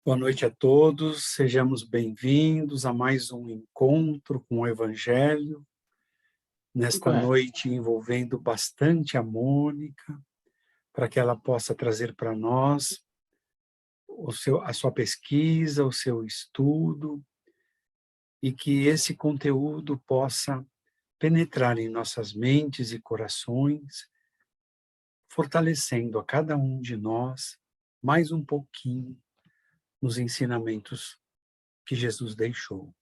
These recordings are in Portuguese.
Boa noite a todos, sejamos bem-vindos a mais um encontro com o Evangelho, nesta noite envolvendo bastante a Mônica, para que ela possa trazer para nós a sua pesquisa, o seu estudo, e que esse conteúdo possa penetrar em nossas mentes e corações, fortalecendo a cada um de nós mais um pouquinho nos ensinamentos que Jesus deixou.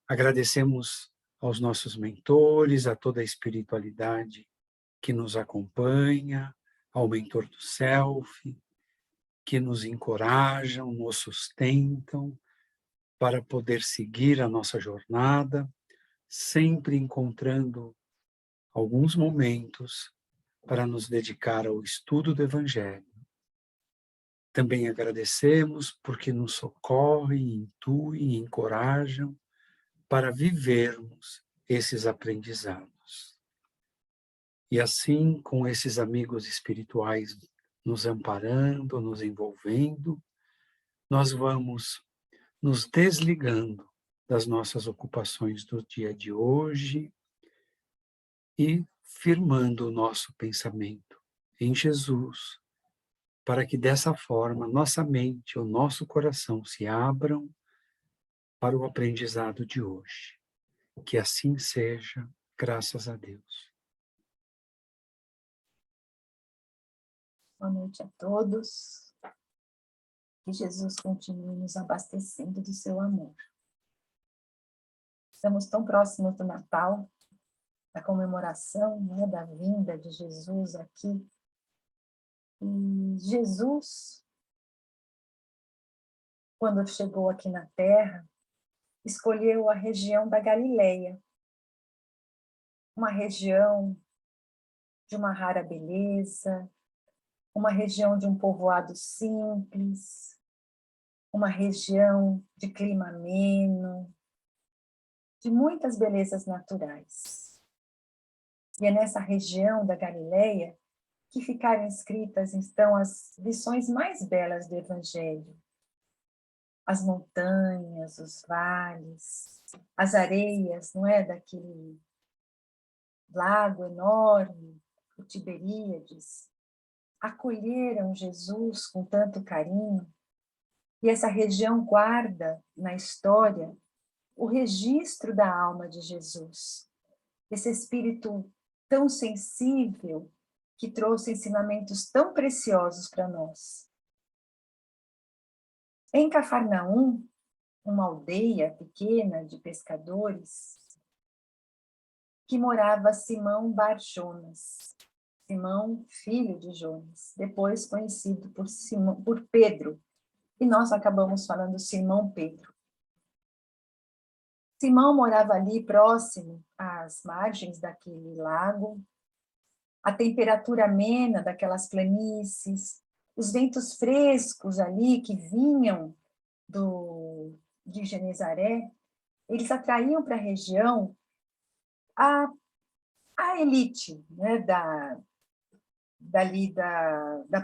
Agradecemos aos nossos mentores, a toda a espiritualidade que nos acompanha, ao mentor do Self, que nos encorajam, nos sustentam para poder seguir a nossa jornada, sempre encontrando alguns momentos para nos dedicar ao estudo do Evangelho. Também agradecemos porque nos socorrem, intuem e encorajam para vivermos esses aprendizados. E assim, com esses amigos espirituais nos amparando, nos envolvendo, nós vamos nos desligando das nossas ocupações do dia de hoje e firmando o nosso pensamento em Jesus, para que dessa forma nossa mente, o nosso coração se abram para o aprendizado de hoje. Que assim seja, graças a Deus. Boa noite a todos. Que Jesus continue nos abastecendo do seu amor. Estamos tão próximos do Natal, da comemoração, né, da vinda de Jesus aqui. E Jesus, quando chegou aqui na Terra, escolheu a região da Galileia, uma região de uma rara beleza, uma região de um povoado simples, uma região de clima ameno, de muitas belezas naturais. E é nessa região da Galileia que ficaram escritas, então, as lições mais belas do Evangelho. As montanhas, os vales, as areias, não é, daquele lago enorme, o Tiberíades, acolheram Jesus com tanto carinho, e essa região guarda na história o registro da alma de Jesus, esse espírito tão sensível que trouxe ensinamentos tão preciosos para nós. Em Cafarnaum, uma aldeia pequena de pescadores, que morava Simão Bar Jonas, Simão, filho de Jonas, depois conhecido por Pedro, e nós acabamos falando Simão Pedro. Simão morava ali próximo às margens daquele lago, a temperatura amena daquelas planícies, os ventos frescos ali que vinham de Genezaré, eles atraíam para a região a elite, né, da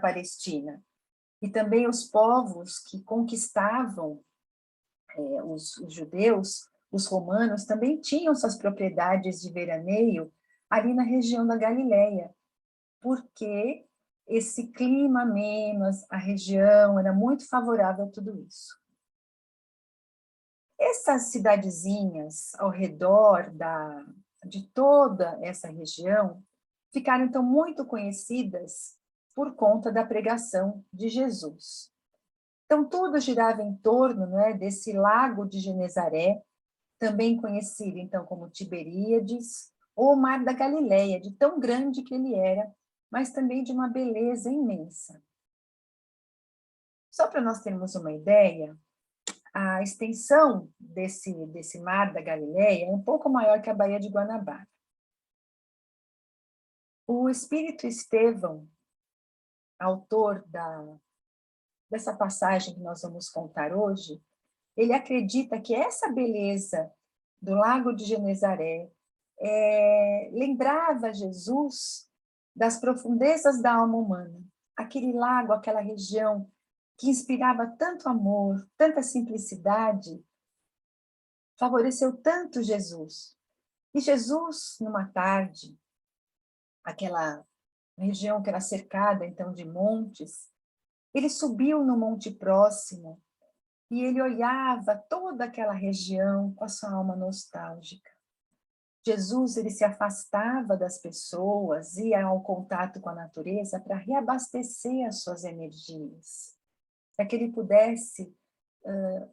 Palestina, e também os povos que conquistavam os judeus, os romanos, também tinham suas propriedades de veraneio ali na região da Galileia, porque esse clima ameno, a região era muito favorável a tudo isso. Essas cidadezinhas ao redor de toda essa região ficaram, então, muito conhecidas por conta da pregação de Jesus. Então, tudo girava em torno, né, desse lago de Genezaré, também conhecido, então, como Tiberíades, ou Mar da Galileia, de tão grande que ele era, mas também de uma beleza imensa. Só para nós termos uma ideia, a extensão desse Mar da Galileia é um pouco maior que a Baía de Guanabara. O Espírito Estevão, autor dessa passagem que nós vamos contar hoje, ele acredita que essa beleza do Lago de Genezaré lembrava Jesus das profundezas da alma humana. Aquele lago, aquela região que inspirava tanto amor, tanta simplicidade, favoreceu tanto Jesus. E Jesus, numa tarde, aquela região que era cercada, então, de montes, ele subiu no monte próximo e ele olhava toda aquela região com a sua alma nostálgica. Jesus, ele se afastava das pessoas, ia ao contato com a natureza para reabastecer as suas energias, para que ele pudesse,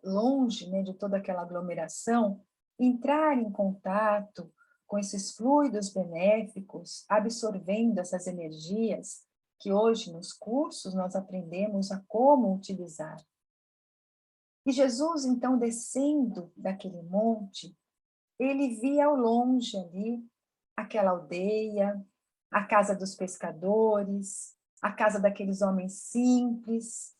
longe, né, de toda aquela aglomeração, entrar em contato com esses fluidos benéficos, absorvendo essas energias que hoje nos cursos nós aprendemos a como utilizar. E Jesus, então, descendo daquele monte, ele via ao longe ali aquela aldeia, a casa dos pescadores, a casa daqueles homens simples,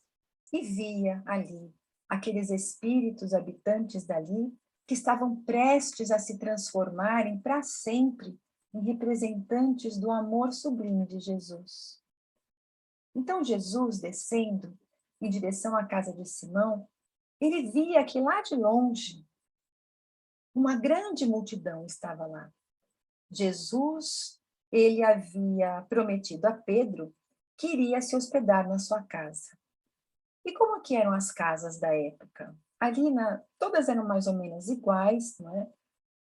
e via ali aqueles espíritos habitantes dali que estavam prestes a se transformarem para sempre em representantes do amor sublime de Jesus. Então Jesus, descendo em direção à casa de Simão, ele via que lá de longe uma grande multidão estava lá. Jesus, ele havia prometido a Pedro que iria se hospedar na sua casa. E como que eram as casas da época? Ali, todas eram mais ou menos iguais, não é?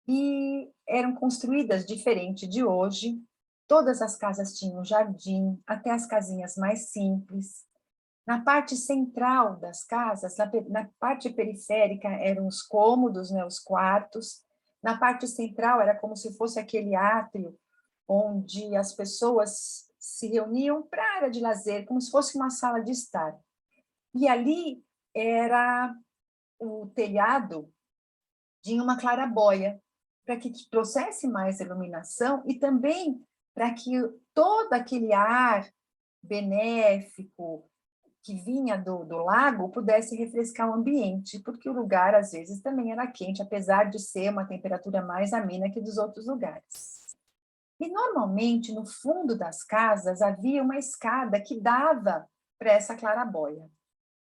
E eram construídas diferente de hoje. Todas as casas tinham jardim, até as casinhas mais simples. Na parte central das casas, na parte periférica, eram os cômodos, né, os quartos. Na parte central era como se fosse aquele átrio onde as pessoas se reuniam para a área de lazer, como se fosse uma sala de estar. E ali era o telhado de uma claraboia, para que trouxesse mais iluminação e também para que todo aquele ar benéfico que vinha do lago pudesse refrescar o ambiente, porque o lugar, às vezes, também era quente, apesar de ser uma temperatura mais amena que dos outros lugares. E, normalmente, no fundo das casas, havia uma escada que dava para essa claraboia.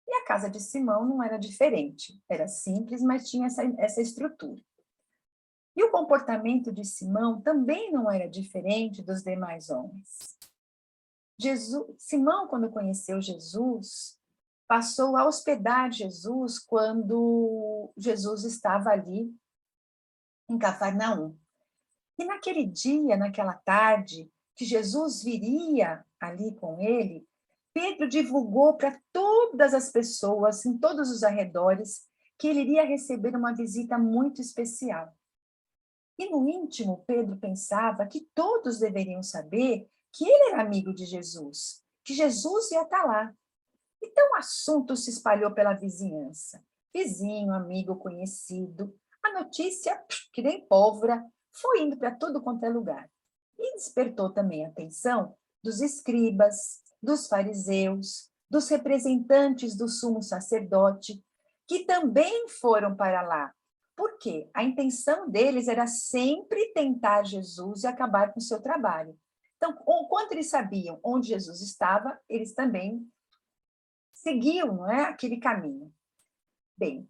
E a casa de Simão não era diferente, era simples, mas tinha essa estrutura. E o comportamento de Simão também não era diferente dos demais homens. Simão, quando conheceu Jesus, passou a hospedar Jesus quando Jesus estava ali em Cafarnaum. E naquele dia, naquela tarde, que Jesus viria ali com ele, Pedro divulgou para todas as pessoas, em todos os arredores, que ele iria receber uma visita muito especial. E no íntimo, Pedro pensava que todos deveriam saber que ele era amigo de Jesus, que Jesus ia estar lá. Então o assunto se espalhou pela vizinhança. Vizinho, amigo, conhecido. A notícia, que nem pólvora, foi indo para tudo quanto é lugar. E despertou também a atenção dos escribas, dos fariseus, dos representantes do sumo sacerdote, que também foram para lá. Por quê? A intenção deles era sempre tentar Jesus e acabar com o seu trabalho. Então, enquanto eles sabiam onde Jesus estava, eles também seguiam, não é, aquele caminho. Bem,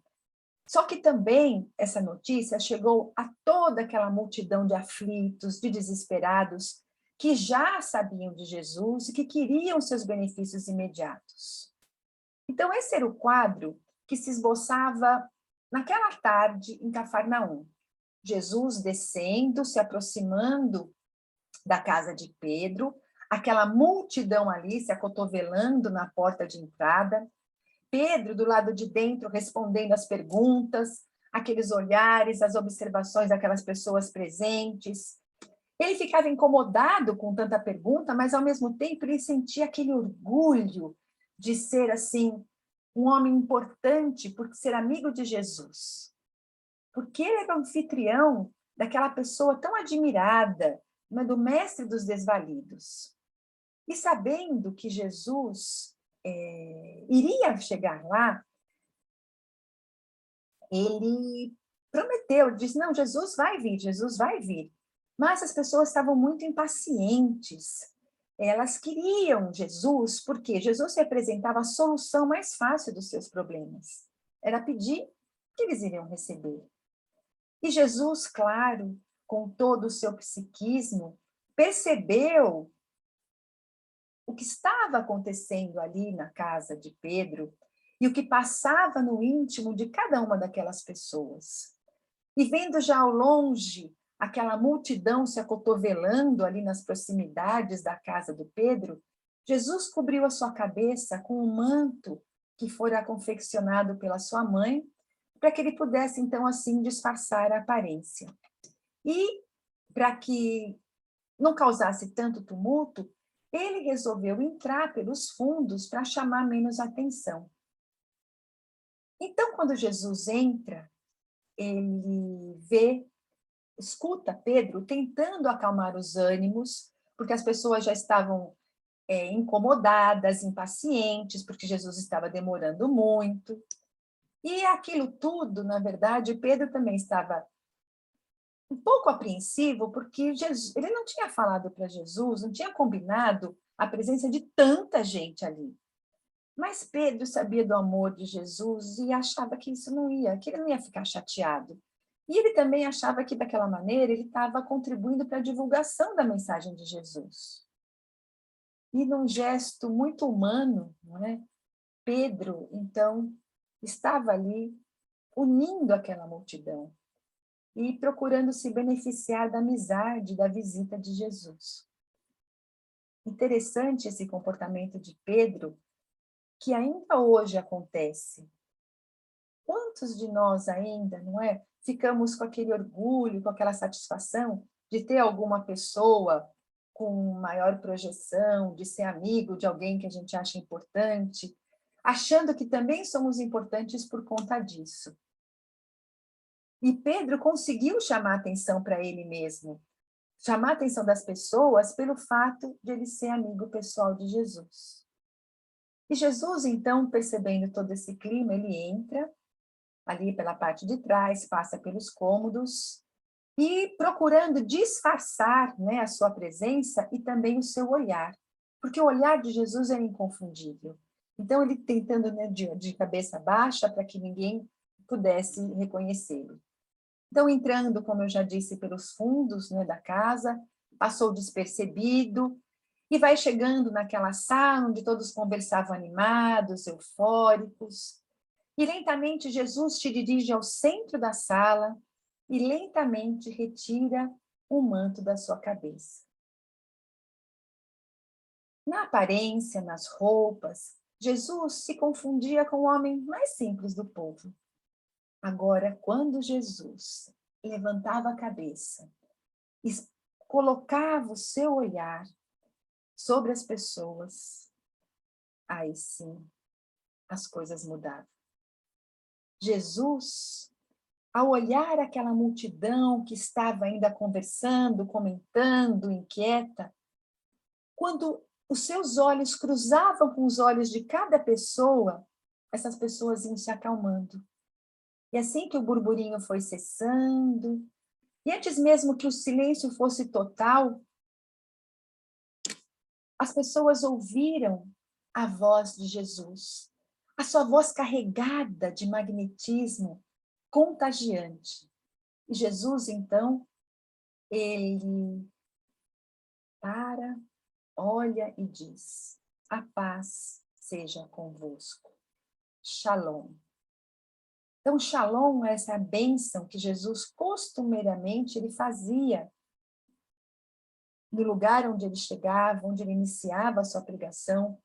só que também essa notícia chegou a toda aquela multidão de aflitos, de desesperados, que já sabiam de Jesus e que queriam seus benefícios imediatos. Então, esse era o quadro que se esboçava naquela tarde em Cafarnaum. Jesus descendo, se aproximando da casa de Pedro, aquela multidão ali se acotovelando na porta de entrada, Pedro do lado de dentro respondendo as perguntas, aqueles olhares, as observações daquelas pessoas presentes. Ele ficava incomodado com tanta pergunta, mas ao mesmo tempo ele sentia aquele orgulho de ser assim um homem importante por ser amigo de Jesus. Porque ele era o anfitrião daquela pessoa tão admirada, do mestre dos desvalidos. E sabendo que Jesus iria chegar lá, ele prometeu, disse, não, Jesus vai vir, Jesus vai vir. Mas as pessoas estavam muito impacientes, elas queriam Jesus, porque Jesus representava a solução mais fácil dos seus problemas. Era pedir que eles iriam receber. E Jesus, claro, com todo o seu psiquismo, percebeu o que estava acontecendo ali na casa de Pedro e o que passava no íntimo de cada uma daquelas pessoas. E vendo já ao longe aquela multidão se acotovelando ali nas proximidades da casa do Pedro, Jesus cobriu a sua cabeça com um manto que fora confeccionado pela sua mãe, para que ele pudesse, então, assim, disfarçar a aparência. E, para que não causasse tanto tumulto, ele resolveu entrar pelos fundos para chamar menos atenção. Então, quando Jesus entra, ele escuta Pedro tentando acalmar os ânimos, porque as pessoas já estavam incomodadas, impacientes, porque Jesus estava demorando muito. E aquilo tudo, na verdade, Pedro também estava um pouco apreensivo, porque Jesus, ele não tinha falado para Jesus, não tinha combinado a presença de tanta gente ali. Mas Pedro sabia do amor de Jesus e achava que que ele não ia ficar chateado. E ele também achava que, daquela maneira, ele estava contribuindo para a divulgação da mensagem de Jesus. E num gesto muito humano, não é? Pedro, então, estava ali unindo aquela multidão e procurando se beneficiar da amizade, da visita de Jesus. Interessante esse comportamento de Pedro, que ainda hoje acontece. Quantos de nós ainda, não é? Ficamos com aquele orgulho, com aquela satisfação de ter alguma pessoa com maior projeção, de ser amigo de alguém que a gente acha importante, achando que também somos importantes por conta disso. E Pedro conseguiu chamar atenção para ele mesmo, chamar a atenção das pessoas pelo fato de ele ser amigo pessoal de Jesus. E Jesus, então, percebendo todo esse clima, ele entra ali pela parte de trás, passa pelos cômodos e procurando disfarçar, né, a sua presença e também o seu olhar, porque o olhar de Jesus é inconfundível. Então, ele tentando, né, de cabeça baixa para que ninguém pudesse reconhecê-lo. Então, entrando, como eu já disse, pelos fundos, né, da casa, passou despercebido e vai chegando naquela sala onde todos conversavam animados, eufóricos. E lentamente Jesus te dirige ao centro da sala e lentamente retira o manto da sua cabeça. Na aparência, nas roupas, Jesus se confundia com o homem mais simples do povo. Agora, quando Jesus levantava a cabeça e colocava o seu olhar sobre as pessoas, aí sim as coisas mudavam. Jesus, ao olhar aquela multidão que estava ainda conversando, comentando, inquieta, quando os seus olhos cruzavam com os olhos de cada pessoa, essas pessoas iam se acalmando. E assim que o burburinho foi cessando, e antes mesmo que o silêncio fosse total, as pessoas ouviram a voz de Jesus, a sua voz carregada de magnetismo contagiante. E Jesus, então, ele olha e diz: a paz seja convosco. Shalom. Então, shalom é essa bênção que Jesus costumeiramente ele fazia no lugar onde ele chegava, onde ele iniciava a sua pregação.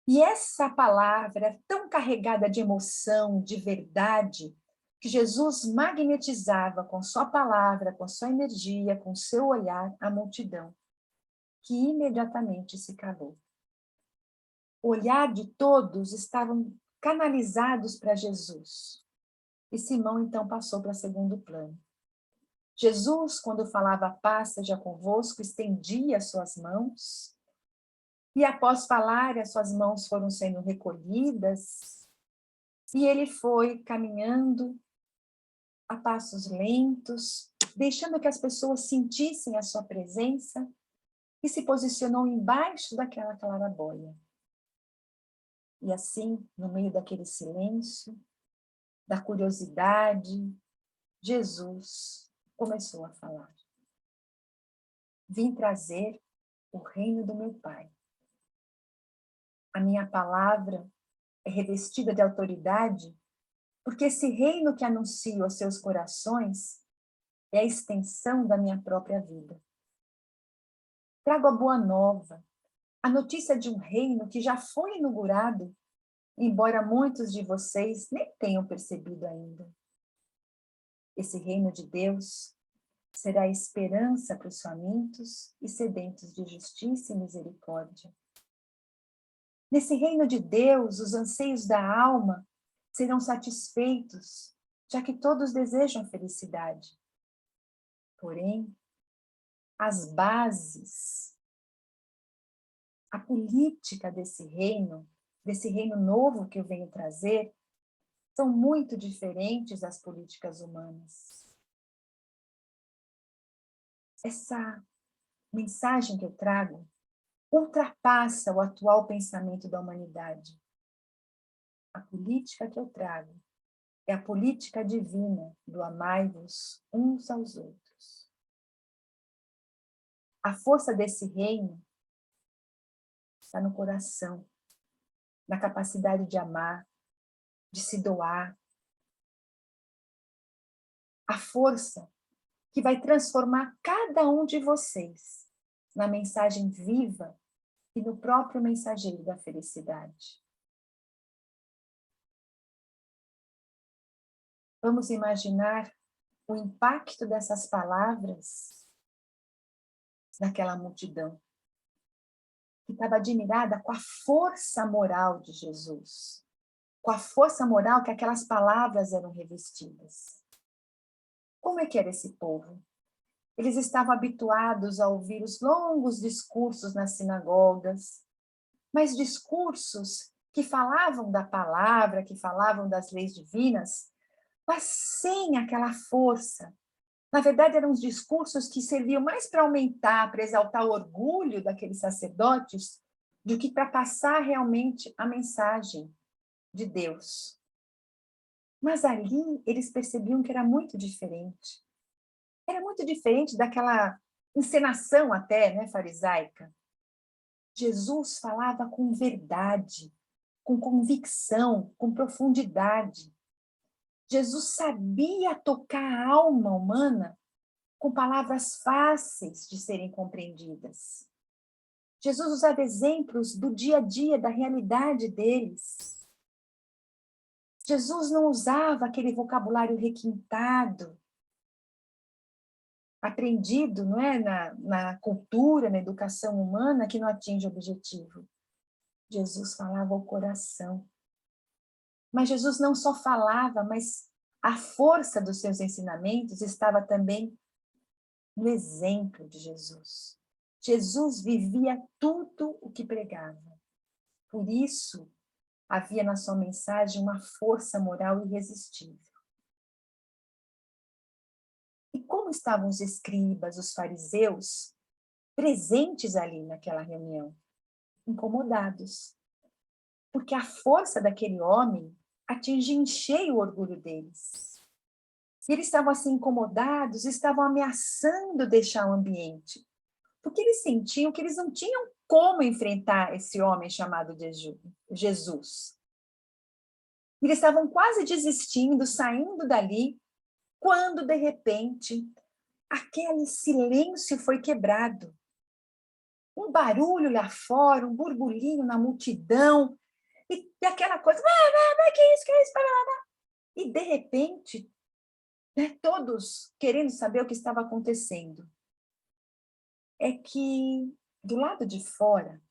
E essa palavra é tão carregada de emoção, de verdade, que Jesus magnetizava com sua palavra, com sua energia, com seu olhar a multidão, que imediatamente se calou. O olhar de todos estavam canalizados para Jesus. E Simão, então, passou para segundo plano. Jesus, quando falava paz seja convosco, estendia as suas mãos, e após falar, as suas mãos foram sendo recolhidas, e ele foi caminhando a passos lentos, deixando que as pessoas sentissem a sua presença, e se posicionou embaixo daquela claraboia. E assim, no meio daquele silêncio, da curiosidade, Jesus começou a falar. Vim trazer o reino do meu Pai. A minha palavra é revestida de autoridade, porque esse reino que anuncio aos seus corações é a extensão da minha própria vida. Trago a boa nova, a notícia de um reino que já foi inaugurado, embora muitos de vocês nem tenham percebido ainda. Esse reino de Deus será esperança para os famintos e sedentos de justiça e misericórdia. Nesse reino de Deus, os anseios da alma serão satisfeitos, já que todos desejam felicidade. Porém, as bases, a política desse reino novo que eu venho trazer, são muito diferentes das políticas humanas. Essa mensagem que eu trago ultrapassa o atual pensamento da humanidade. A política que eu trago é a política divina do amai-vos uns aos outros. A força desse reino está no coração, na capacidade de amar, de se doar. A força que vai transformar cada um de vocês na mensagem viva e no próprio mensageiro da felicidade. Vamos imaginar o impacto dessas palavras naquela multidão, que estava admirada com a força moral de Jesus, com a força moral que aquelas palavras eram revestidas. Como é que era esse povo? Eles estavam habituados a ouvir os longos discursos nas sinagogas, mas discursos que falavam da palavra, que falavam das leis divinas, mas sem aquela força. Na verdade, eram os discursos que serviam mais para aumentar, para exaltar o orgulho daqueles sacerdotes, do que para passar realmente a mensagem de Deus. Mas ali eles percebiam que era muito diferente. Era muito diferente daquela encenação até, né, farisaica. Jesus falava com verdade, com convicção, com profundidade. Jesus sabia tocar a alma humana com palavras fáceis de serem compreendidas. Jesus usava exemplos do dia a dia, da realidade deles. Jesus não usava aquele vocabulário requintado, aprendido, não é, na cultura, na educação humana, que não atinge o objetivo. Jesus falava ao coração. Mas Jesus não só falava, mas a força dos seus ensinamentos estava também no exemplo de Jesus. Jesus vivia tudo o que pregava. Por isso, havia na sua mensagem uma força moral irresistível. E como estavam os escribas, os fariseus, presentes ali naquela reunião? Incomodados. Porque a força daquele homem atingia em cheio o orgulho deles. E eles estavam assim incomodados, estavam ameaçando deixar o ambiente. Porque eles sentiam que eles não tinham como enfrentar esse homem chamado de Jesus. Eles estavam quase desistindo, saindo dali, quando, de repente, aquele silêncio foi quebrado. Um barulho lá fora, um burburinho na multidão, e aquela coisa, que é isso, que é isso, e de repente, né, todos querendo saber o que estava acontecendo. É que, do lado de fora,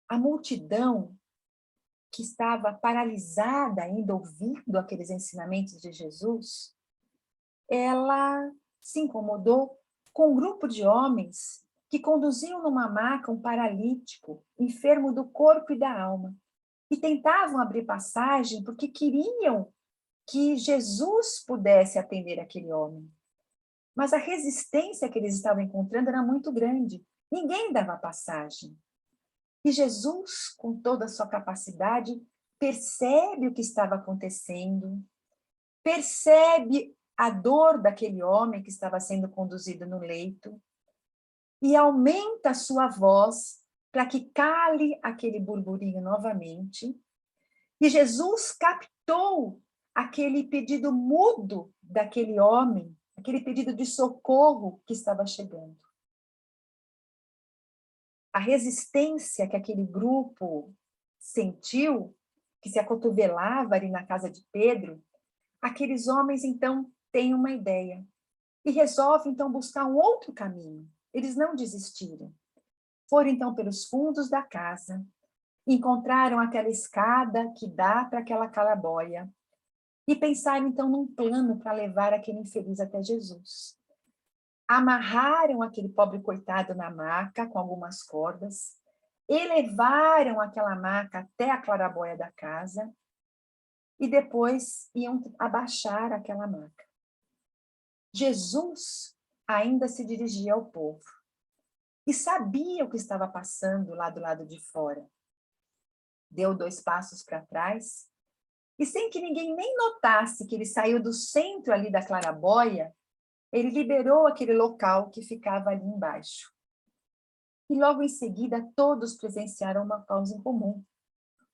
a multidão que estava paralisada ainda ouvindo aqueles ensinamentos de Jesus, ela se incomodou com um grupo de homens que conduziam numa maca um paralítico, enfermo do corpo e da alma, e tentavam abrir passagem porque queriam que Jesus pudesse atender aquele homem. Mas a resistência que eles estavam encontrando era muito grande. Ninguém dava passagem. E Jesus, com toda a sua capacidade, percebe o que estava acontecendo, percebe a dor daquele homem que estava sendo conduzido no leito e aumenta a sua voz para que cale aquele burburinho novamente. E Jesus captou aquele pedido mudo daquele homem, aquele pedido de socorro que estava chegando. A resistência que aquele grupo sentiu, que se acotovelava ali na casa de Pedro, aqueles homens, então, têm uma ideia e resolvem, então, buscar um outro caminho. Eles não desistiram. Foram, então, pelos fundos da casa, encontraram aquela escada que dá para aquela claraboia e pensaram, então, num plano para levar aquele infeliz até Jesus. Amarraram aquele pobre coitado na maca com algumas cordas, elevaram aquela maca até a claraboia da casa e depois iam abaixar aquela maca. Jesus ainda se dirigia ao povo e sabia o que estava passando lá do lado de fora. Deu 2 passos para trás e, sem que ninguém nem notasse que ele saiu do centro ali da claraboia, ele liberou aquele local que ficava ali embaixo. E logo em seguida todos presenciaram uma causa em comum,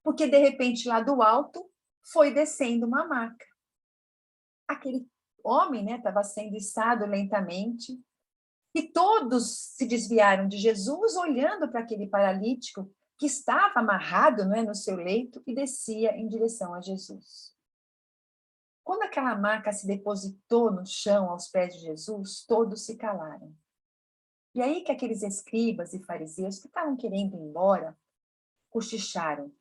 porque de repente lá do alto foi descendo uma maca. Aquele homem, né, estava sendo içado lentamente e todos se desviaram de Jesus olhando para aquele paralítico que estava amarrado, não é, no seu leito e descia em direção a Jesus. Quando aquela maca se depositou no chão aos pés de Jesus, todos se calaram. E aí que aqueles escribas e fariseus que estavam querendo ir embora, cochicharam.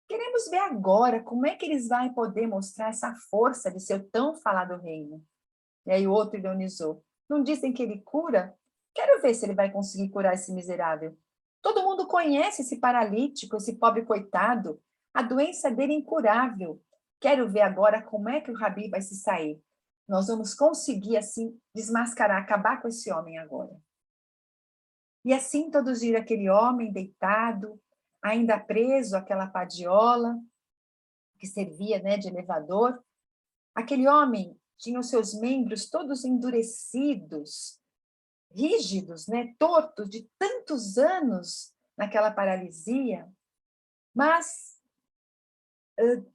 Queremos ver agora como é que eles vão poder mostrar essa força de seu tão falado reino. E aí o outro ironizou. Não dizem que ele cura? Quero ver se ele vai conseguir curar esse miserável. Todo mundo conhece esse paralítico, esse pobre coitado. A doença dele é incurável. Quero ver agora como é que o Rabi vai se sair. Nós vamos conseguir, assim, desmascarar, acabar com esse homem agora. E assim todos viram aquele homem deitado, ainda preso àquela padiola, que servia, né, de elevador. Aquele homem tinha os seus membros todos endurecidos, rígidos, né, tortos, de tantos anos naquela paralisia, mas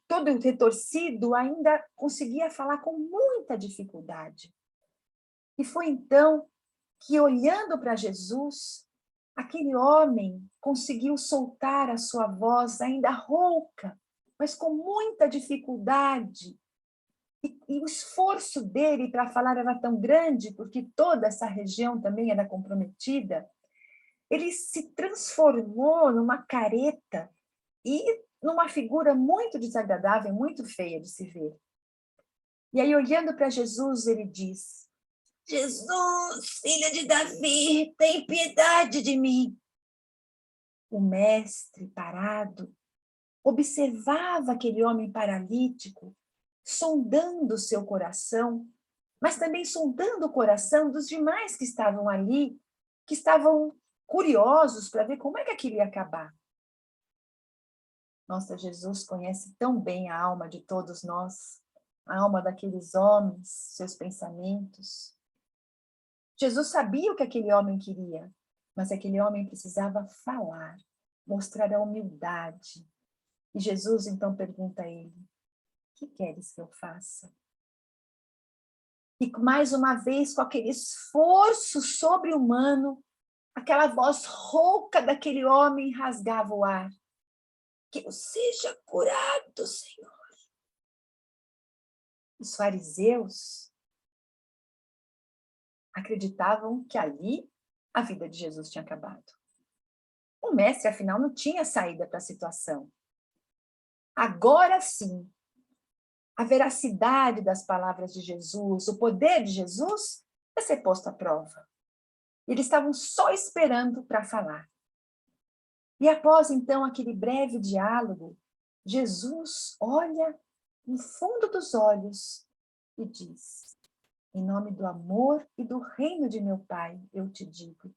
todo retorcido ainda conseguia falar com muita dificuldade. E foi então que, olhando para Jesus, aquele homem conseguiu soltar a sua voz ainda rouca, mas com muita dificuldade. E o esforço dele para falar era tão grande, porque toda essa região também era comprometida, ele se transformou numa careta e numa figura muito desagradável, muito feia de se ver. E aí, olhando para Jesus, ele diz: Jesus, filha de Davi, tem piedade de mim. O mestre, parado, observava aquele homem paralítico, sondando o seu coração, mas também sondando o coração dos demais que estavam ali, que estavam curiosos para ver como é que aquilo ia acabar. Nossa, Jesus conhece tão bem a alma de todos nós, a alma daqueles homens, seus pensamentos. Jesus sabia o que aquele homem queria, mas aquele homem precisava falar, mostrar a humildade. E Jesus então pergunta a ele: o que queres que eu faça? E mais uma vez, com aquele esforço sobre-humano, aquela voz rouca daquele homem rasgava o ar. Que eu seja curado, Senhor. Os fariseus acreditavam que ali a vida de Jesus tinha acabado. O mestre, afinal, não tinha saída para a situação. Agora sim, a veracidade das palavras de Jesus, o poder de Jesus, vai ser posto à prova. Eles estavam só esperando para falar. E após, então, aquele breve diálogo, Jesus olha no fundo dos olhos e diz: Em nome do amor e do reino de meu Pai, eu te digo,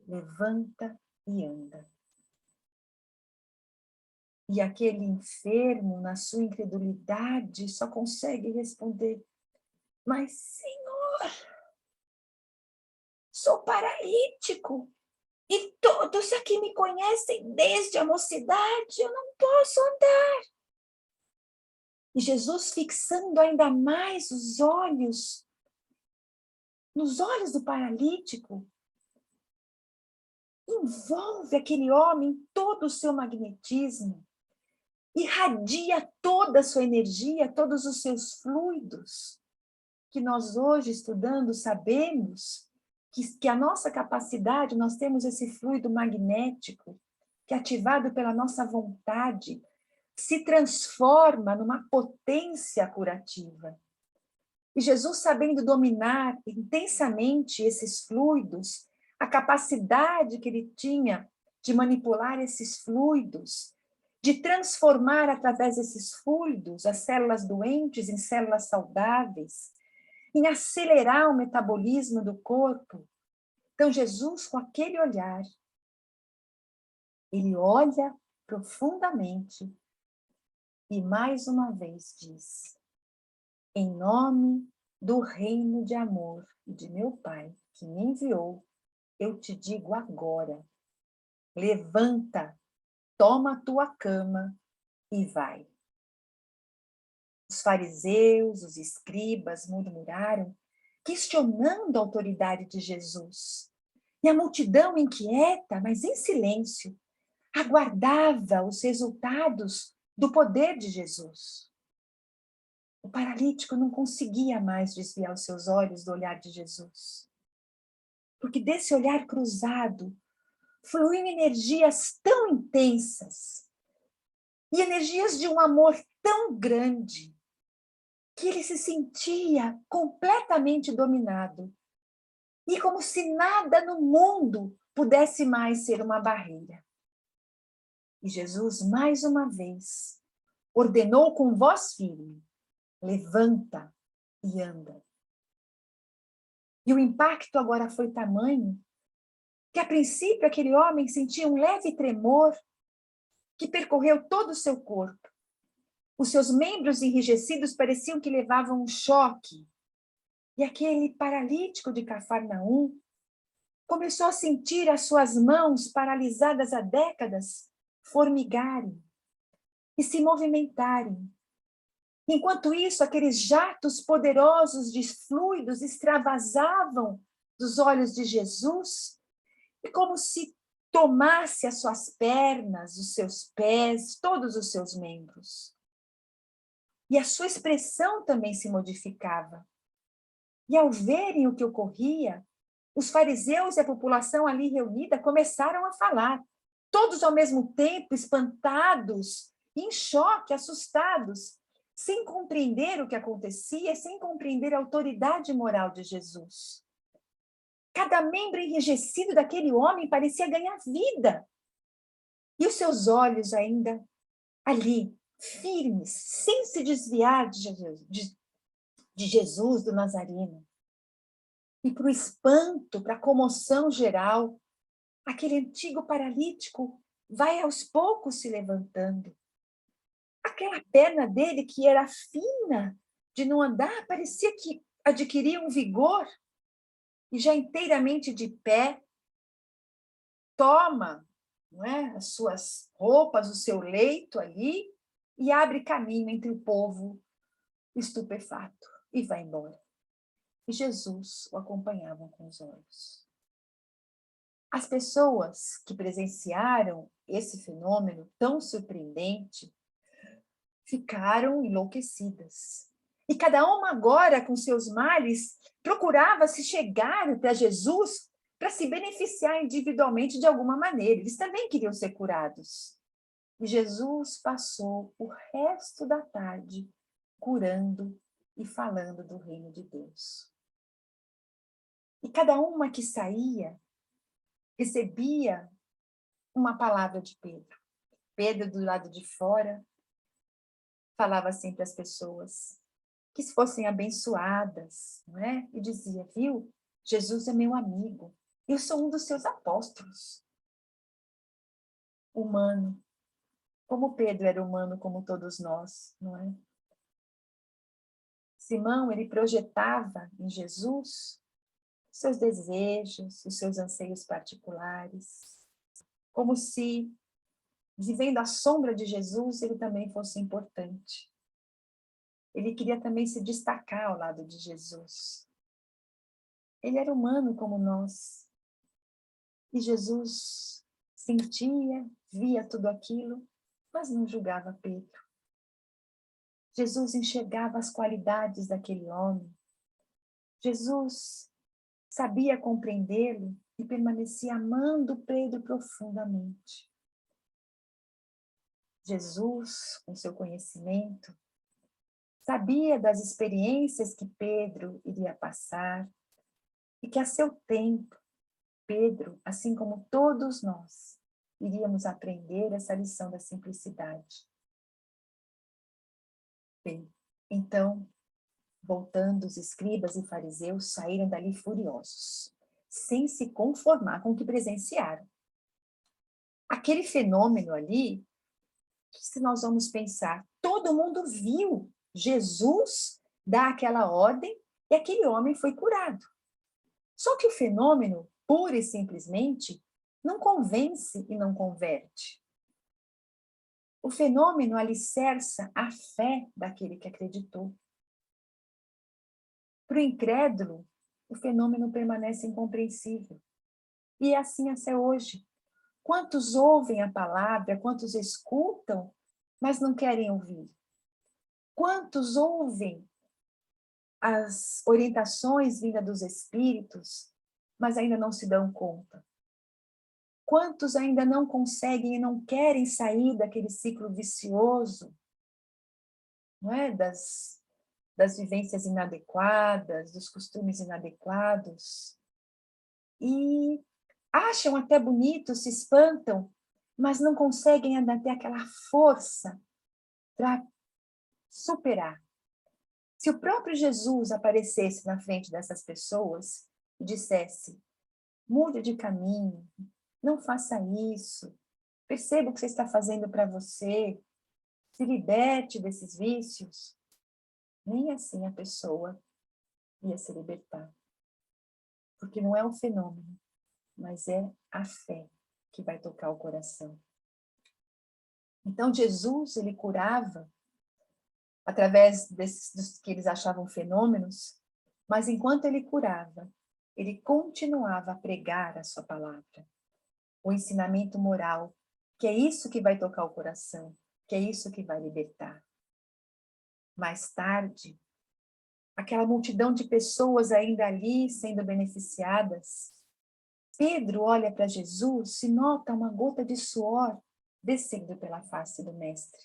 levanta e anda. E aquele enfermo, na sua incredulidade, só consegue responder, mas, Senhor, sou paralítico, e todos aqui me conhecem desde a mocidade, eu não posso andar. E Jesus, fixando ainda mais os olhos, nos olhos do paralítico, envolve aquele homem todo o seu magnetismo, irradia toda a sua energia, todos os seus fluidos, que nós hoje, estudando, sabemos que a nossa capacidade, nós temos esse fluido magnético, que ativado pela nossa vontade, se transforma numa potência curativa. E Jesus, sabendo dominar intensamente esses fluidos, a capacidade que ele tinha de manipular esses fluidos, de transformar através desses fluidos as células doentes em células saudáveis, em acelerar o metabolismo do corpo. Então, Jesus, com aquele olhar, ele olha profundamente e mais uma vez diz: em nome do reino de amor e de meu Pai, que me enviou, eu te digo agora, levanta, toma a tua cama e vai. Os fariseus, os escribas murmuraram, questionando a autoridade de Jesus. E a multidão inquieta, mas em silêncio, aguardava os resultados do poder de Jesus. O paralítico não conseguia mais desviar os seus olhos do olhar de Jesus. Porque desse olhar cruzado, fluíam energias tão intensas e energias de um amor tão grande que ele se sentia completamente dominado. E como se nada no mundo pudesse mais ser uma barreira. E Jesus, mais uma vez, ordenou com voz firme, levanta e anda. E o impacto agora foi tamanho que, a princípio, aquele homem sentia um leve tremor que percorreu todo o seu corpo. Os seus membros enrijecidos pareciam que levavam um choque. E aquele paralítico de Cafarnaum começou a sentir as suas mãos, paralisadas há décadas, formigarem e se movimentarem. Enquanto isso, aqueles jatos poderosos de fluidos extravasavam dos olhos de Jesus, e como se tomasse as suas pernas, os seus pés, todos os seus membros. E a sua expressão também se modificava. E ao verem o que ocorria, os fariseus e a população ali reunida começaram a falar, todos ao mesmo tempo, espantados, em choque, assustados, sem compreender o que acontecia, sem compreender a autoridade moral de Jesus. Cada membro enrijecido daquele homem parecia ganhar vida. E os seus olhos ainda ali, firmes, sem se desviar de Jesus, do Nazareno. E para o espanto, para a comoção geral, aquele antigo paralítico vai aos poucos se levantando. Aquela perna dele, que era fina de não andar, parecia que adquiria um vigor. E já inteiramente de pé, toma, não é, as suas roupas, o seu leito ali, e abre caminho entre o povo estupefato e vai embora. E Jesus o acompanhava com os olhos. As pessoas que presenciaram esse fenômeno tão surpreendente ficaram enlouquecidas. E cada uma agora, com seus males, procurava se chegar para Jesus para se beneficiar individualmente de alguma maneira. Eles também queriam ser curados. E Jesus passou o resto da tarde curando e falando do reino de Deus. E cada uma que saía recebia uma palavra de Pedro. Pedro, do lado de fora, falava assim para as pessoas: que fossem abençoadas, não é? E dizia, viu, Jesus é meu amigo, eu sou um dos seus apóstolos. Humano, como Pedro era humano como todos nós, não é? Simão, ele projetava em Jesus seus desejos, os seus anseios particulares, como se, vivendo à sombra de Jesus, ele também fosse importante. Ele queria também se destacar ao lado de Jesus. Ele era humano como nós. E Jesus sentia, via tudo aquilo, mas não julgava Pedro. Jesus enxergava as qualidades daquele homem. Jesus sabia compreendê-lo e permanecia amando Pedro profundamente. Jesus, com seu conhecimento, sabia das experiências que Pedro iria passar e que a seu tempo, Pedro, assim como todos nós, iríamos aprender essa lição da simplicidade. Bem, então, voltando, os escribas e fariseus saíram dali furiosos, sem se conformar com o que presenciaram. Aquele fenômeno ali, se nós vamos pensar, todo mundo viu Jesus dar aquela ordem e aquele homem foi curado. Só que o fenômeno, pura e simplesmente, não convence e não converte. O fenômeno alicerça a fé daquele que acreditou. Para o incrédulo, o fenômeno permanece incompreensível. E é assim até hoje. Quantos ouvem a palavra, quantos escutam, mas não querem ouvir? Quantos ouvem as orientações vindas dos espíritos, mas ainda não se dão conta? Quantos ainda não conseguem e não querem sair daquele ciclo vicioso, não é? Das vivências inadequadas, dos costumes inadequados, e acham até bonito, se espantam, mas não conseguem ainda ter aquela força para superar. Se o próprio Jesus aparecesse na frente dessas pessoas e dissesse, mude de caminho, não faça isso, perceba o que você está fazendo para você, se liberte desses vícios, nem assim a pessoa ia se libertar. Porque não é um fenômeno, mas é a fé que vai tocar o coração. Então, Jesus, ele curava através dos que eles achavam fenômenos, mas enquanto ele curava, ele continuava a pregar a sua palavra, o ensinamento moral, que é isso que vai tocar o coração, que é isso que vai libertar. Mais tarde, aquela multidão de pessoas ainda ali sendo beneficiadas, Pedro olha para Jesus e nota uma gota de suor descendo pela face do mestre.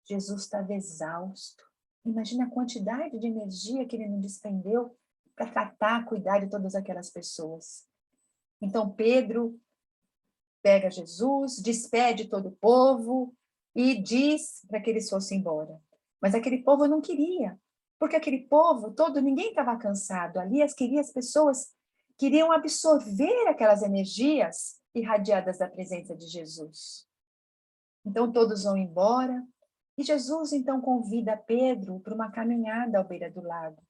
Jesus estava exausto. Imagina a quantidade de energia que ele não despendeu para tratar, cuidar de todas aquelas pessoas. Então Pedro pega Jesus, despede todo o povo e diz para que eles fossem embora. Mas aquele povo não queria, porque aquele povo todo, ninguém estava cansado. Ali as pessoas queriam absorver aquelas energias irradiadas da presença de Jesus. Então todos vão embora, e Jesus então convida Pedro para uma caminhada à beira do lago,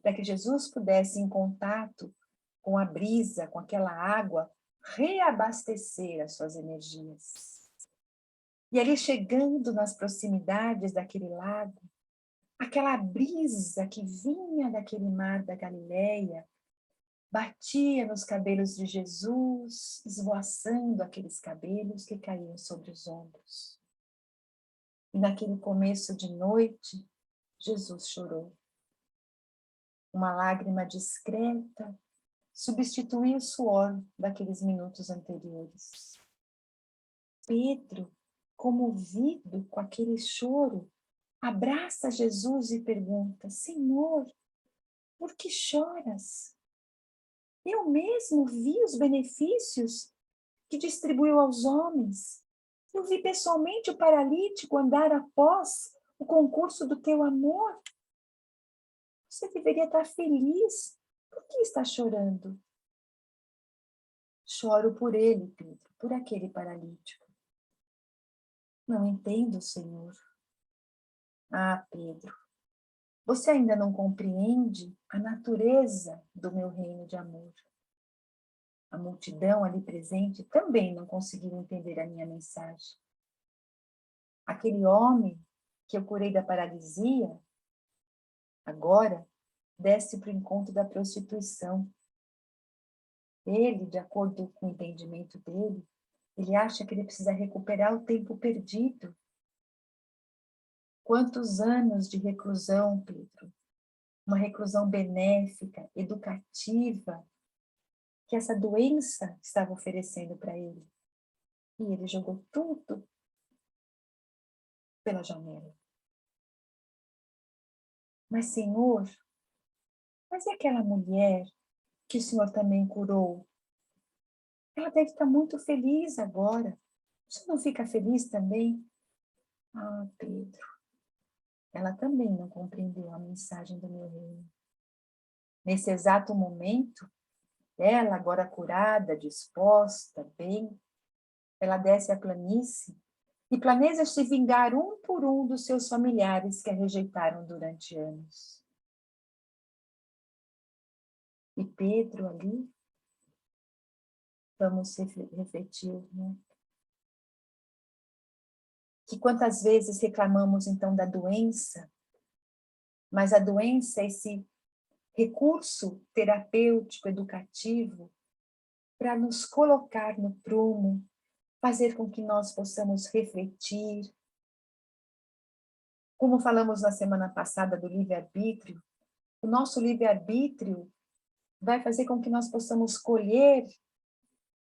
para que Jesus pudesse, em contato com a brisa, com aquela água, reabastecer as suas energias. E ali chegando nas proximidades daquele lago, aquela brisa que vinha daquele mar da Galileia, batia nos cabelos de Jesus, esvoaçando aqueles cabelos que caíam sobre os ombros. E naquele começo de noite, Jesus chorou. Uma lágrima discreta substituiu o suor daqueles minutos anteriores. Pedro, comovido com aquele choro, abraça Jesus e pergunta, Senhor, por que choras? Eu mesmo vi os benefícios que distribuiu aos homens. Eu vi pessoalmente o paralítico andar após o concurso do teu amor. Você deveria estar feliz. Por que está chorando? Choro por ele, Pedro, por aquele paralítico. Não entendo, Senhor. Ah, Pedro, você ainda não compreende a natureza do meu reino de amor. A multidão ali presente também não conseguiu entender a minha mensagem. Aquele homem que eu curei da paralisia, agora desce para o encontro da prostituição. Ele, de acordo com o entendimento dele, ele acha que ele precisa recuperar o tempo perdido. Quantos anos de reclusão, Pedro? Uma reclusão benéfica, educativa, que essa doença estava oferecendo para ele. E ele jogou tudo pela janela. Mas, Senhor, mas e aquela mulher que o Senhor também curou? Ela deve estar muito feliz agora. Você não fica feliz também? Ah, Pedro, ela também não compreendeu a mensagem do meu reino. Nesse exato momento, ela, agora curada, disposta, bem, ela desce a planície e planeja se vingar um por um dos seus familiares que a rejeitaram durante anos. E Pedro ali, vamos refletir, né? Que quantas vezes reclamamos então da doença, mas a doença é esse recurso terapêutico, educativo, para nos colocar no prumo, fazer com que nós possamos refletir. Como falamos na semana passada do livre-arbítrio, o nosso livre-arbítrio vai fazer com que nós possamos colher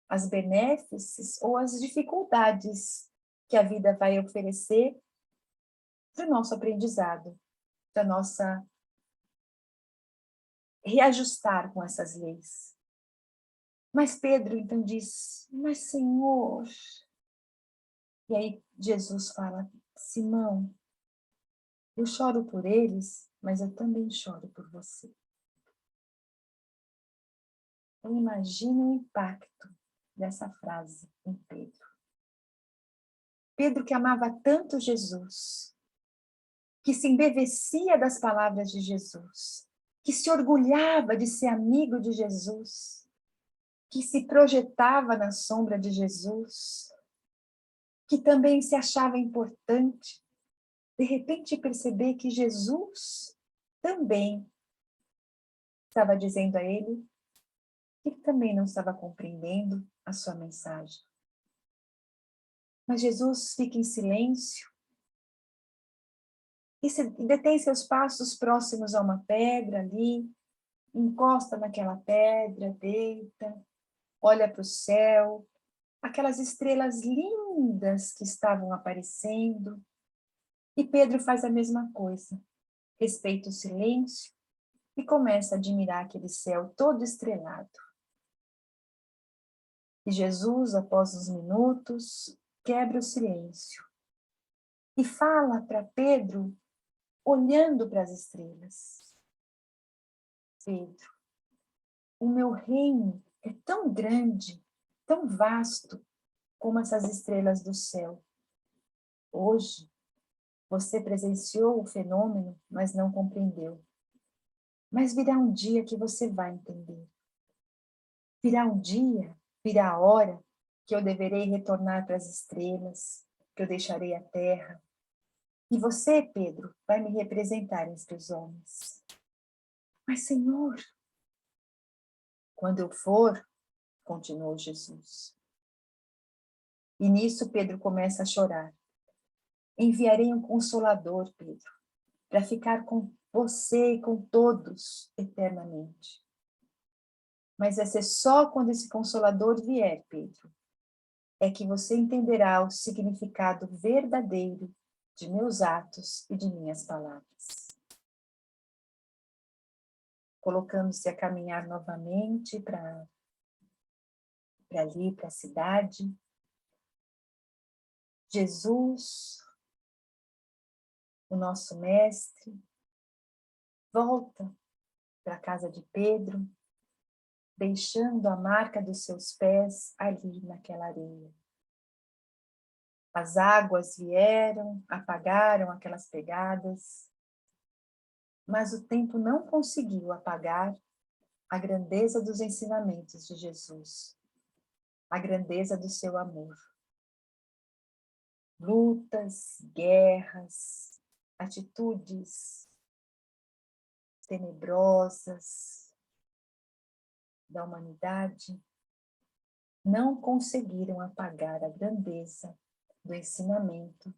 as benéfices ou as dificuldades que a vida vai oferecer para o nosso aprendizado, para nossa reajustar com essas leis. Mas Pedro então diz, mas Senhor... E aí Jesus fala, Simão, eu choro por eles, mas eu também choro por você. Eu imagino o impacto dessa frase em Pedro. Pedro que amava tanto Jesus, que se embevecia das palavras de Jesus, que se orgulhava de ser amigo de Jesus, que se projetava na sombra de Jesus, que também se achava importante, de repente perceber que Jesus também estava dizendo a ele que também não estava compreendendo a sua mensagem. Mas Jesus fica em silêncio e detém seus passos próximos a uma pedra ali, encosta naquela pedra, deita, olha para o céu, aquelas estrelas lindas que estavam aparecendo. E Pedro faz a mesma coisa, respeita o silêncio e começa a admirar aquele céu todo estrelado. E Jesus, após uns minutos, quebra o silêncio e fala para Pedro, olhando para as estrelas. Pedro, o meu reino é tão grande, tão vasto, como essas estrelas do céu. Hoje, você presenciou o fenômeno, mas não compreendeu. Mas virá um dia que você vai entender. Virá um dia, virá a hora, que eu deverei retornar para as estrelas, que eu deixarei a terra. E você, Pedro, vai me representar entre os homens. Mas, Senhor, quando eu for, continuou Jesus. E nisso Pedro começa a chorar. Enviarei um consolador, Pedro, para ficar com você e com todos eternamente. Mas vai ser só quando esse consolador vier, Pedro, é que você entenderá o significado verdadeiro de meus atos e de minhas palavras. Colocando-se a caminhar novamente para ali, para a cidade, Jesus, o nosso mestre, volta para a casa de Pedro, deixando a marca dos seus pés ali naquela areia. As águas vieram, apagaram aquelas pegadas, mas o tempo não conseguiu apagar a grandeza dos ensinamentos de Jesus, a grandeza do seu amor. Lutas, guerras, atitudes tenebrosas da humanidade não conseguiram apagar a grandeza do ensinamento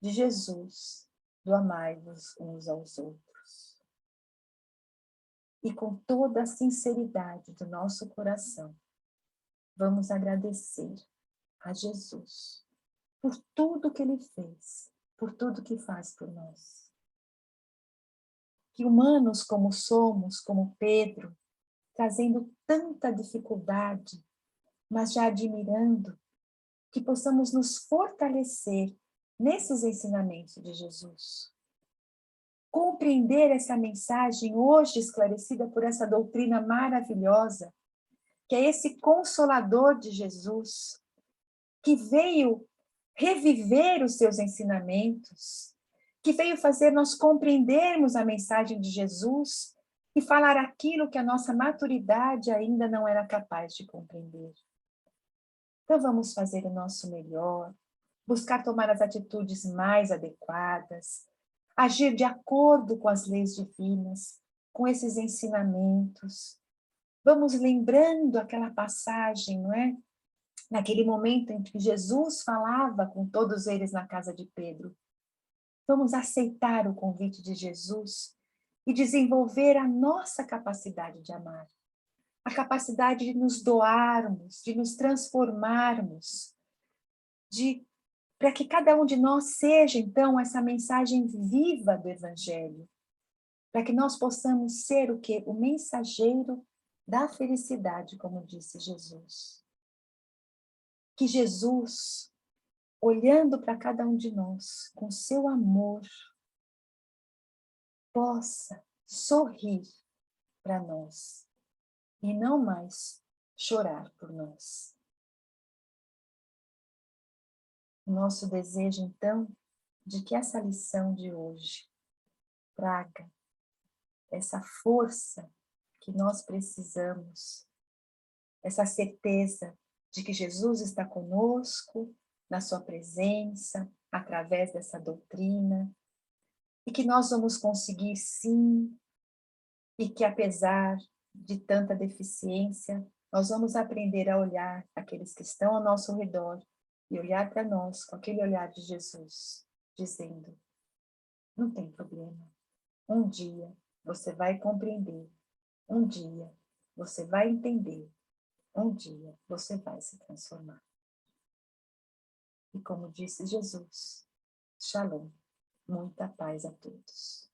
de Jesus, do amai-vos uns aos outros. E com toda a sinceridade do nosso coração, vamos agradecer a Jesus por tudo que Ele fez, por tudo que faz por nós. Que humanos como somos, como Pedro, trazendo tanta dificuldade, mas já admirando, que possamos nos fortalecer nesses ensinamentos de Jesus. Compreender essa mensagem hoje esclarecida por essa doutrina maravilhosa, que é esse Consolador de Jesus, que veio reviver os seus ensinamentos, que veio fazer nós compreendermos a mensagem de Jesus e falar aquilo que a nossa maturidade ainda não era capaz de compreender. Então vamos fazer o nosso melhor, buscar tomar as atitudes mais adequadas, agir de acordo com as leis divinas, com esses ensinamentos. Vamos lembrando aquela passagem, não é? Naquele momento em que Jesus falava com todos eles na casa de Pedro. Vamos aceitar o convite de Jesus e desenvolver a nossa capacidade de amar. A capacidade de nos doarmos, de nos transformarmos, para que cada um de nós seja, então, essa mensagem viva do Evangelho, para que nós possamos ser o quê? O mensageiro da felicidade, como disse Jesus. Que Jesus, olhando para cada um de nós, com seu amor, possa sorrir para nós e não mais chorar por nós. Nosso desejo, então, de que essa lição de hoje traga essa força que nós precisamos, essa certeza de que Jesus está conosco, na sua presença, através dessa doutrina, e que nós vamos conseguir sim, e que apesar de tanta deficiência, nós vamos aprender a olhar aqueles que estão ao nosso redor e olhar para nós com aquele olhar de Jesus, dizendo, não tem problema, um dia você vai compreender, um dia você vai entender, um dia você vai se transformar. E como disse Jesus, Shalom, muita paz a todos.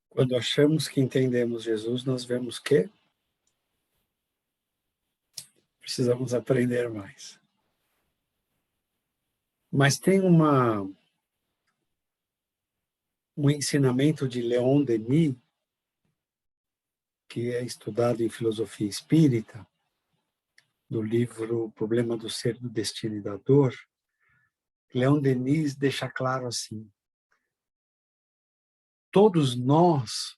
Quando achamos que entendemos Jesus, nós vemos que precisamos aprender mais. Mas tem um ensinamento de Leon Denis, que é estudado em filosofia espírita, do livro Problema do Ser, do Destino e da Dor. Leon Denis deixa claro assim, todos nós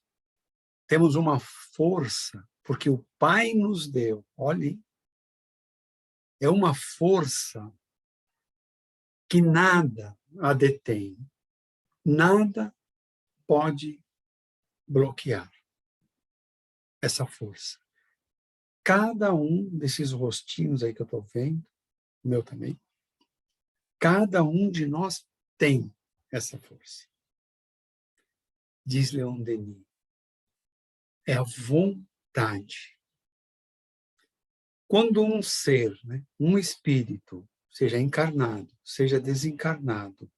temos uma força, porque o Pai nos deu, olhem, é uma força que nada a detém, nada pode bloquear essa força. Cada um desses rostinhos aí que eu estou vendo, o meu também, cada um de nós tem essa força. Diz Leon Denis, é a vontade. Quando um ser, né, um espírito, seja encarnado, seja desencarnado,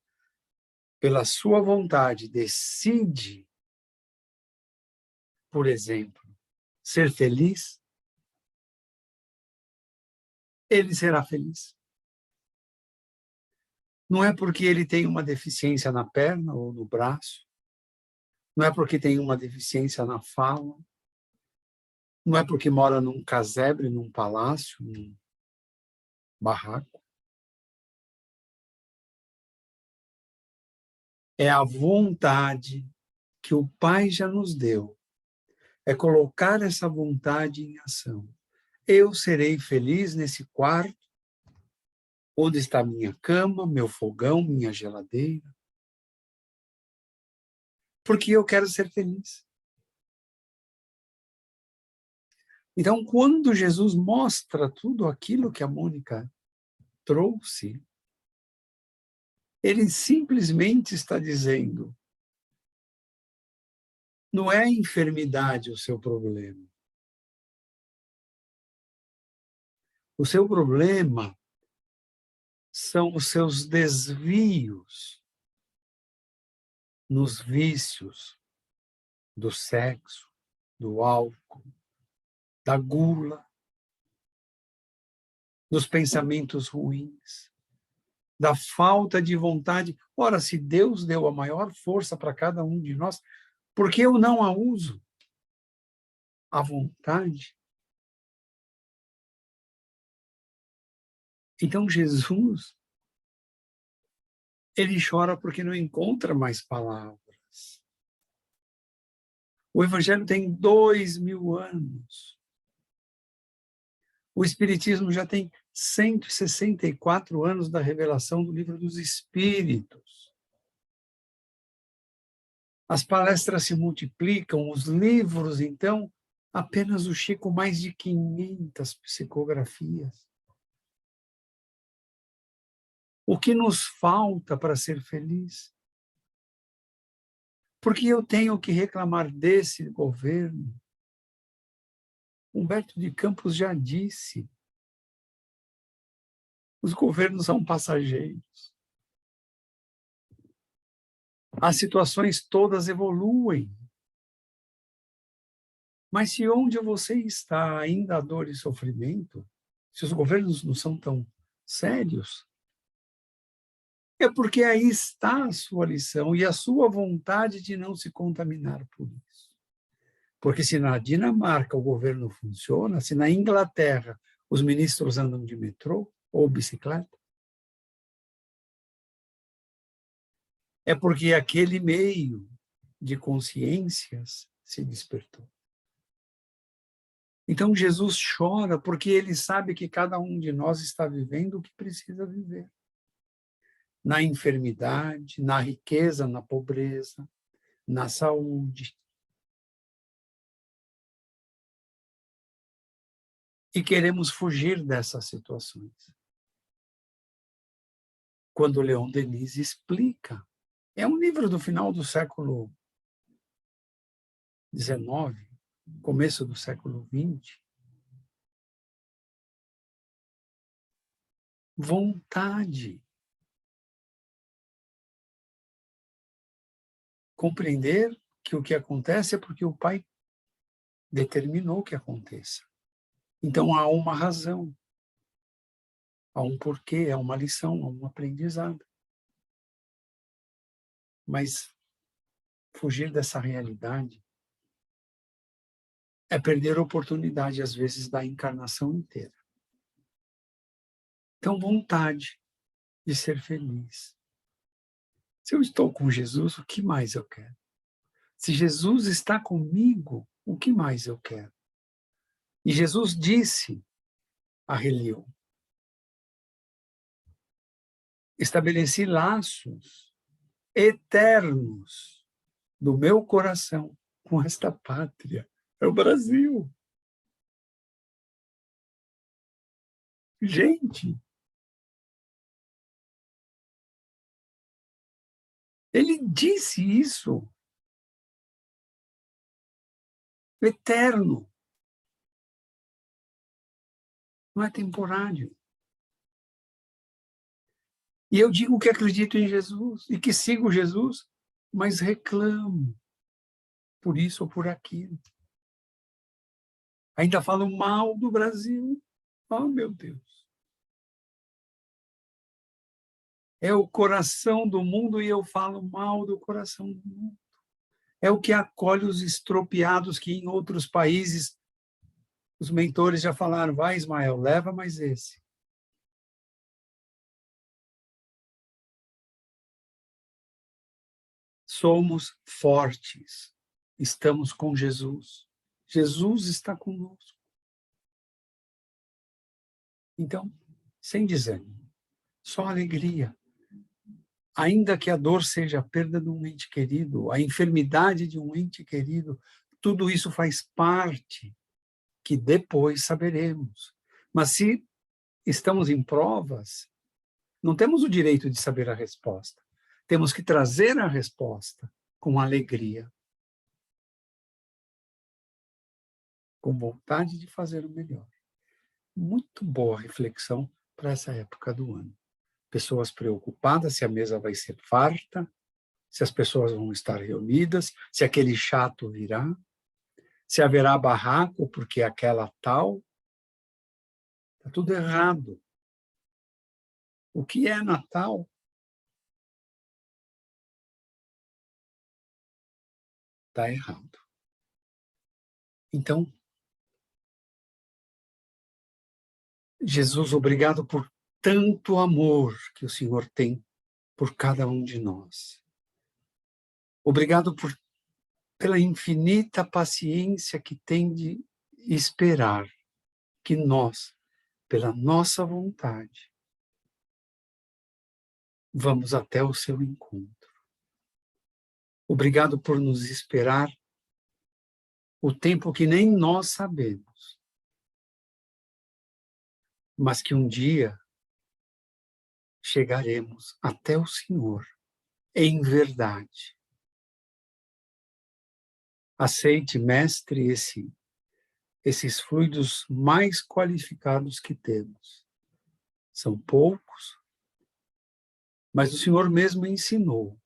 pela sua vontade decide, por exemplo, ser feliz, ele será feliz. Não é porque ele tem uma deficiência na perna ou no braço, não é porque tem uma deficiência na fala, não é porque mora num casebre, num palácio, num barraco. É a vontade que o Pai já nos deu. É colocar essa vontade em ação. Eu serei feliz nesse quarto, onde está minha cama, meu fogão, minha geladeira. Porque eu quero ser feliz. Então, quando Jesus mostra tudo aquilo que a Mônica trouxe, ele simplesmente está dizendo: não é a enfermidade o seu problema. O seu problema são os seus desvios nos vícios do sexo, do álcool, da gula, dos pensamentos ruins, da falta de vontade. Ora, se Deus deu a maior força para cada um de nós, por que eu não a uso? A vontade. Então Jesus, ele chora porque não encontra mais palavras. O Evangelho tem 2000 anos. O Espiritismo já tem 164 anos da revelação do Livro dos Espíritos. As palestras se multiplicam, os livros, então, apenas o Chico, mais de 500 psicografias. O que nos falta para ser feliz? Porque eu tenho que reclamar desse governo. Humberto de Campos já disse, os governos são passageiros. As situações todas evoluem. Mas se onde você está ainda há dor e sofrimento, se os governos não são tão sérios, é porque aí está a sua lição e a sua vontade de não se contaminar por isso. Porque se na Dinamarca o governo funciona, se na Inglaterra os ministros andam de metrô ou bicicleta, é porque aquele meio de consciências se despertou. Então Jesus chora porque ele sabe que cada um de nós está vivendo o que precisa viver. Na enfermidade, na riqueza, na pobreza, na saúde. E queremos fugir dessas situações. Quando Leon Denis explica, é um livro do final do século XIX, começo do século XX, vontade. Compreender que o que acontece é porque o Pai determinou que aconteça. Então há uma razão, há um porquê, há uma lição, há um aprendizado. Mas fugir dessa realidade é perder a oportunidade, às vezes, da encarnação inteira. Então, vontade de ser feliz. Se eu estou com Jesus, o que mais eu quero? Se Jesus está comigo, o que mais eu quero? E Jesus disse a Reliu: estabeleci laços eternos do meu coração com esta pátria, é o Brasil. Gente, ele disse isso. Eterno. Não é temporário. E eu digo que acredito em Jesus e que sigo Jesus, mas reclamo por isso ou por aquilo. Ainda falo mal do Brasil. Oh, meu Deus. É o coração do mundo e eu falo mal do coração do mundo. É o que acolhe os estropiados que em outros países os mentores já falaram, vai Ismael, leva mais esse. Somos fortes, estamos com Jesus. Jesus está conosco. Então, sem desânimo, só alegria. Ainda que a dor seja a perda de um ente querido, a enfermidade de um ente querido, tudo isso faz parte que depois saberemos. Mas se estamos em provas, não temos o direito de saber a resposta. Temos que trazer a resposta com alegria, com vontade de fazer o melhor. Muito boa reflexão para essa época do ano. Pessoas preocupadas se a mesa vai ser farta, se as pessoas vão estar reunidas, se aquele chato virá, se haverá barraco porque aquela tal. Está tudo errado. O que é Natal? Está errado. Então, Jesus, obrigado por tanto amor que o Senhor tem por cada um de nós. Obrigado pela infinita paciência que tem de esperar que nós, pela nossa vontade, vamos até o seu encontro. Obrigado por nos esperar o tempo que nem nós sabemos, mas que um dia chegaremos até o Senhor em verdade. Aceite, mestre, esses fluidos mais qualificados que temos. São poucos, mas o Senhor mesmo ensinou,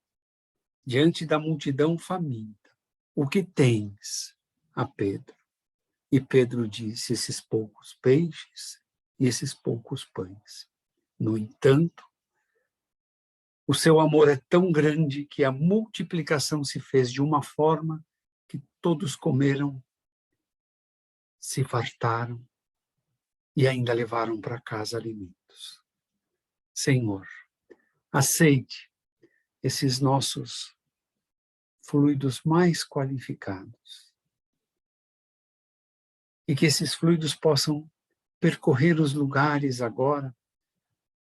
diante da multidão faminta, o que tens a Pedro? E Pedro disse, esses poucos peixes e esses poucos pães. No entanto, o seu amor é tão grande que a multiplicação se fez de uma forma que todos comeram, se fartaram e ainda levaram para casa alimentos. Senhor, aceite esses nossos fluidos mais qualificados e que esses fluidos possam percorrer os lugares agora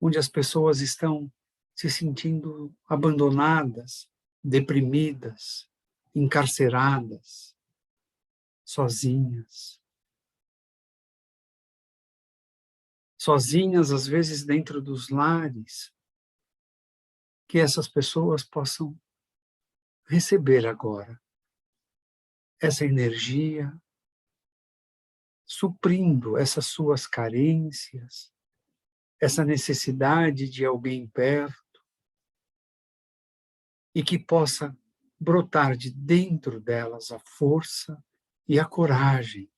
onde as pessoas estão se sentindo abandonadas, deprimidas, encarceradas, sozinhas. Sozinhas, às vezes, dentro dos lares, que essas pessoas possam receber agora essa energia, suprindo essas suas carências, essa necessidade de alguém perto, e que possa brotar de dentro delas a força e a coragem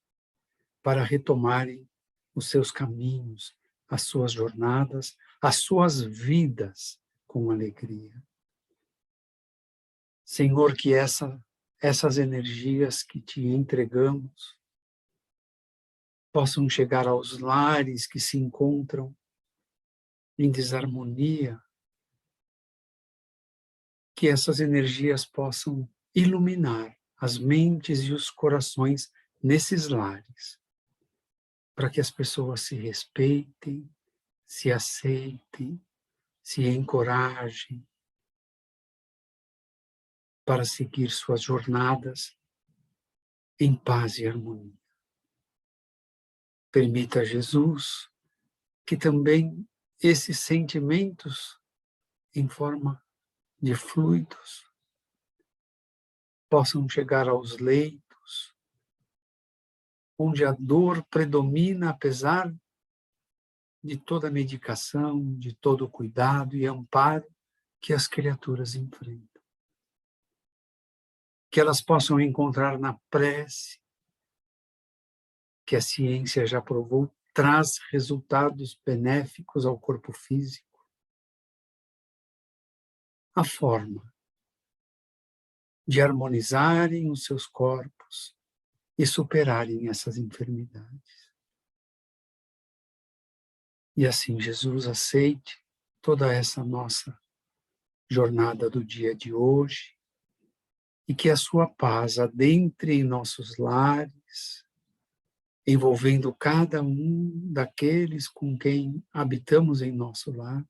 para retomarem os seus caminhos, as suas jornadas, as suas vidas com alegria. Senhor, que essas energias que te entregamos possam chegar aos lares que se encontram em desarmonia, que essas energias possam iluminar as mentes e os corações nesses lares, para que as pessoas se respeitem, se aceitem, se encorajem para seguir suas jornadas em paz e harmonia. Permita a Jesus que também esses sentimentos em forma de fluidos possam chegar aos leitos, onde a dor predomina apesar de toda a medicação, de todo o cuidado e amparo que as criaturas enfrentam. Que elas possam encontrar na prece, que a ciência já provou, traz resultados benéficos ao corpo físico. a forma de harmonizarem os seus corpos e superarem essas enfermidades. E assim, Jesus, aceite toda essa nossa jornada do dia de hoje e que a sua paz adentre em nossos lares, envolvendo cada um daqueles com quem habitamos em nosso lar,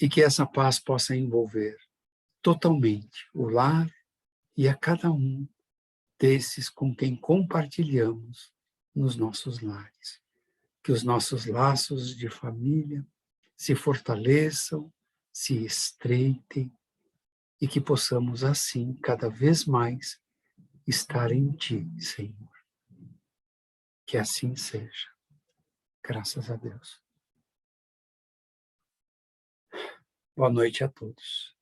e que essa paz possa envolver totalmente o lar e a cada um desses com quem compartilhamos nos nossos lares. Que os nossos laços de família se fortaleçam, se estreitem e que possamos assim cada vez mais estar em Ti, Senhor. Que assim seja. Graças a Deus. Boa noite a todos.